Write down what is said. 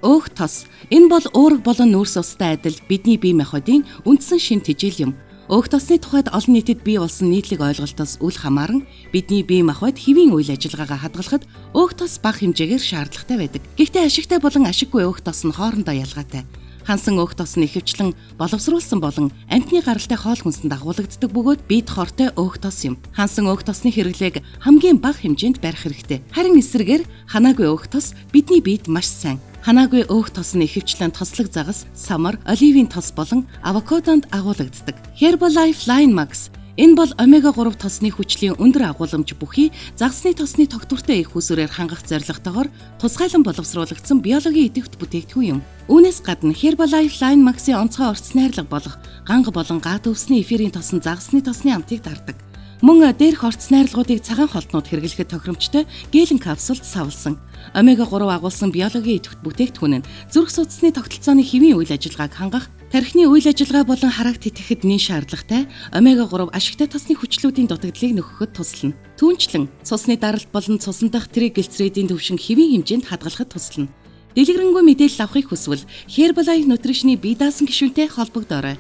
Өөх тос. Энэ бол уурга болон нүүрс устай адил бидний бие махбодын үндсэн шин тэжээл юм. Өөх тосны тухайд олон нийтэд бий болсон нийтлэг ойлголтоос үл хамааран бидний бие махбод хэвийн үйл ажиллагаагаа хадгалахад өөх тос бага хэмжээгээр шаардлагатай байдаг. Гэхдээ ашигтай болон ашиггүй өөх тос нь хоорондоо ялгаатай. Хансан өөх тос нь ихэвчлэн боловсруулсан болон амьтны гаралтай хоол хүнсэнд дагуулагддаг бөгөөд биед хортой өөх тос юм. Хансан өөх тосны хэрэглээг хамгийн бага хэмжээнд барих хэрэгтэй. Харин эсрэгээр ханаагүй өөх тос бидний биед маш сайн. Ханаагүй өөх тос нь ихэвчлэн тослог загас, самар, оливын тос болон авокадонд агуулгаддаг. Herbalife Line Max. Энэ бол омега 3 тосны хүчлийн өндөр агуулмж бүхий загасны тосны тогтвортой их усүрээр хангах зорилготойгоор тусгайлан боловсруулагдсан биологийн идэвхт бүтээгдэхүүн юм. Үүнээс гадна Herbalife Line Max-ийн онцгой орц найрлага болох ганга болон гад өвсний эфирийн тос нь загасны тосны амтыг дардаг. Мөн дээрх орц найрлагуудыг цагаан холтнууд хэрэглэхэд тохиромжтой гелен капсулд савлсан. Омега 3 агуулсан биологийн идэвхт бүтээгдэхүүн нь зүрх судасны тогтолцооны хэвийн үйл ажиллагааг хангах, тархины үйл ажиллагаа болон хараагт итгэхэд нэн шаардлагатай омега 3 ашигтай тосны хүчлүүдийн дутагдлыг нөхөхөд туслана. Түүнчлэн цусны даралт болон цусан дахь тригглицеридийн төвшин хэвийн хэмжээнд хадгалахад туслана. Дэлгэрэнгүй мэдээлэл авахыг хүсвэл Herbalife Nutrition-ы бие даасан гишүүнтэй холбогдоорой.